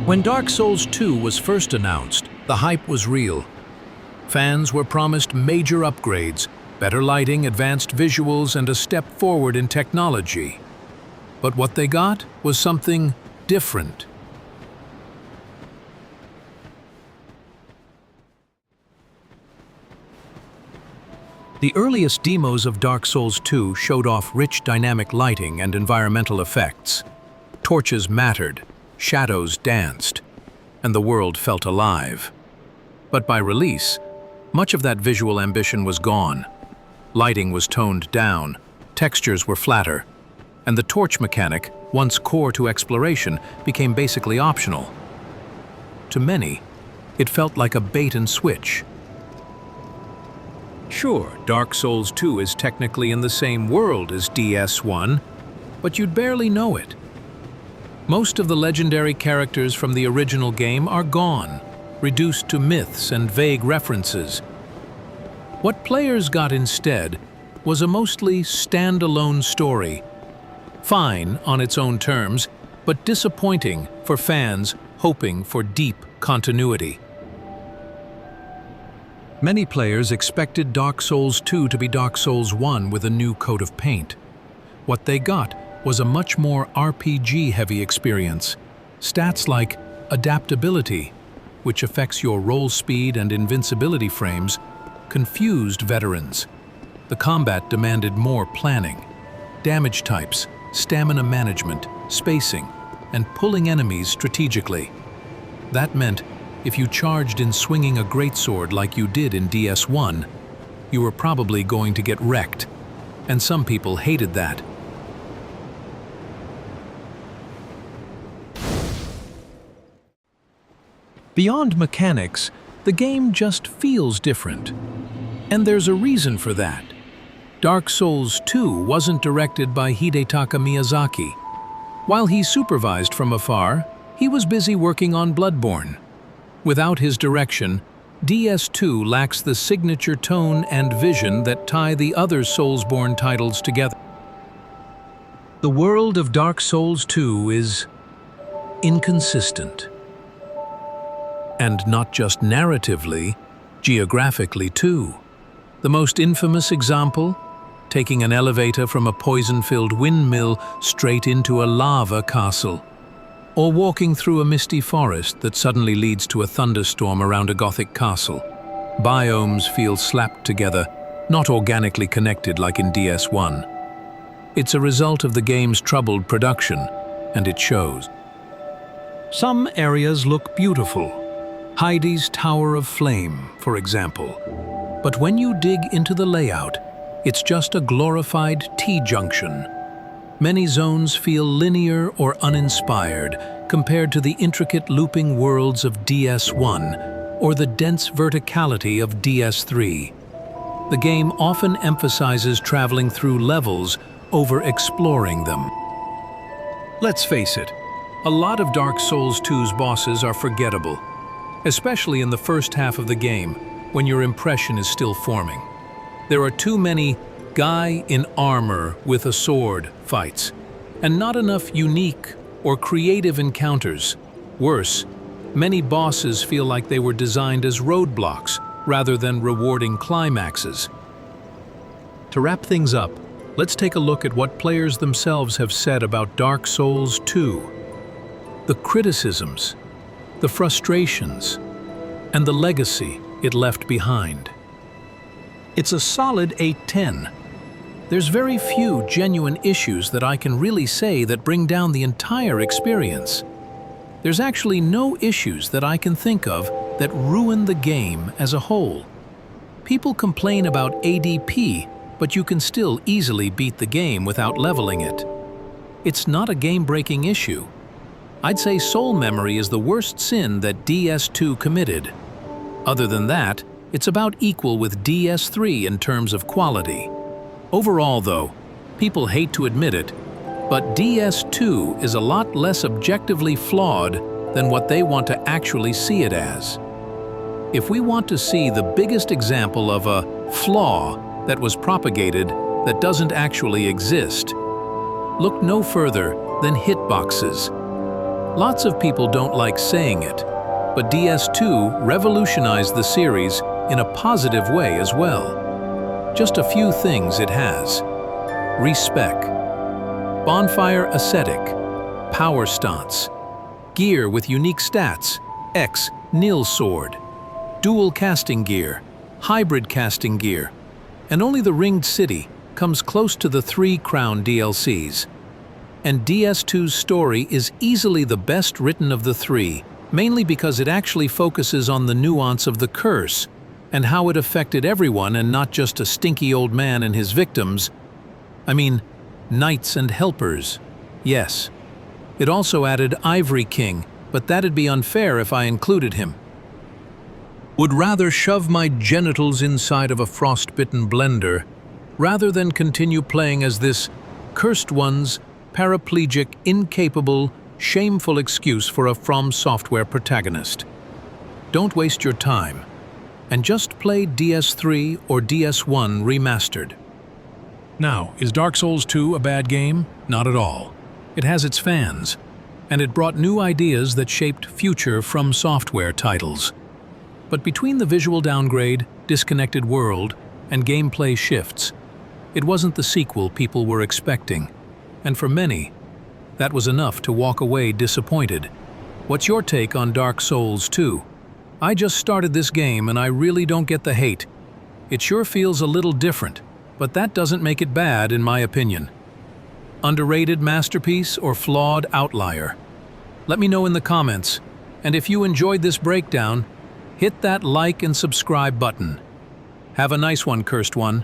When Dark Souls 2 was first announced, the hype was real. Fans were promised major upgrades, better lighting, advanced visuals, and a step forward in technology. But what they got was something different. The earliest demos of Dark Souls 2 showed off rich dynamic lighting and environmental effects. Torches mattered, shadows danced, and the world felt alive. But by release, much of that visual ambition was gone. Lighting was toned down, textures were flatter, and the torch mechanic, once core to exploration, became basically optional. To many, it felt like a bait and switch. Sure, Dark Souls 2 is technically in the same world as DS1, but you'd barely know it. Most of the legendary characters from the original game are gone, reduced to myths and vague references. What players got instead was a mostly standalone story, fine on its own terms, but disappointing for fans hoping for deep continuity. Many players expected Dark Souls 2 to be Dark Souls 1 with a new coat of paint. What they got was a much more RPG-heavy experience. Stats like adaptability, which affects your roll speed and invincibility frames, confused veterans. The combat demanded more planning. Damage types, stamina management, spacing, and pulling enemies strategically. That meant if you charged in swinging a greatsword like you did in DS1, you were probably going to get wrecked, and some people hated that. Beyond mechanics, the game just feels different. And there's a reason for that. Dark Souls 2 wasn't directed by Hidetaka Miyazaki. While he supervised from afar, he was busy working on Bloodborne. Without his direction, DS2 lacks the signature tone and vision that tie the other Soulsborne titles together. The world of Dark Souls 2 is inconsistent. And not just narratively, geographically too. The most infamous example? Taking an elevator from a poison-filled windmill straight into a lava castle. Or walking through a misty forest that suddenly leads to a thunderstorm around a Gothic castle. Biomes feel slapped together, not organically connected like in DS1. It's a result of the game's troubled production, and it shows. Some areas look beautiful. Heidi's Tower of Flame, for example. But when you dig into the layout, it's just a glorified T-junction. Many zones feel linear or uninspired compared to the intricate looping worlds of DS1 or the dense verticality of DS3. The game often emphasizes traveling through levels over exploring them. Let's face it, a lot of Dark Souls 2's bosses are forgettable, especially in the first half of the game, when your impression is still forming. There are too many guy in armor with a sword fights, and not enough unique or creative encounters. Worse, many bosses feel like they were designed as roadblocks rather than rewarding climaxes. To wrap things up, let's take a look at what players themselves have said about Dark Souls 2. The criticisms, the frustrations, and the legacy it left behind. It's a solid 8/10. There's very few genuine issues that I can really say that bring down the entire experience. There's actually no issues that I can think of that ruin the game as a whole. People complain about ADP, but you can still easily beat the game without leveling it. It's not a game-breaking issue. I'd say soul memory is the worst sin that DS2 committed. Other than that, it's about equal with DS3 in terms of quality. Overall, though, people hate to admit it, but DS2 is a lot less objectively flawed than what they want to actually see it as. If we want to see the biggest example of a flaw that was propagated that doesn't actually exist, look no further than hitboxes. Lots of people don't like saying it, but DS2 revolutionized the series in a positive way as well. Just a few things it has. Respec, bonfire ascetic, power stance, gear with unique stats, X, nil sword, dual casting gear, hybrid casting gear, and only the Ringed City comes close to the 3 Crown DLCs. And DS2's story is easily the best written of the 3, mainly because it actually focuses on the nuance of the curse and how it affected everyone and not just a stinky old man and his victims. I mean, knights and helpers. Yes. It also added Ivory King, but that'd be unfair if I included him. Would rather shove my genitals inside of a frostbitten blender rather than continue playing as this cursed one's paraplegic, incapable, shameful excuse for a From Software protagonist. Don't waste your time, and just play DS3 or DS1 Remastered. Now, is Dark Souls 2 a bad game? Not at all. It has its fans, and it brought new ideas that shaped future From Software titles. But between the visual downgrade, disconnected world, and gameplay shifts, it wasn't the sequel people were expecting. And for many, that was enough to walk away disappointed. What's your take on Dark Souls 2? I just started this game and I really don't get the hate. It sure feels a little different, but that doesn't make it bad in my opinion. Underrated masterpiece or flawed outlier? Let me know in the comments, and if you enjoyed this breakdown, hit that like and subscribe button. Have a nice one, cursed one.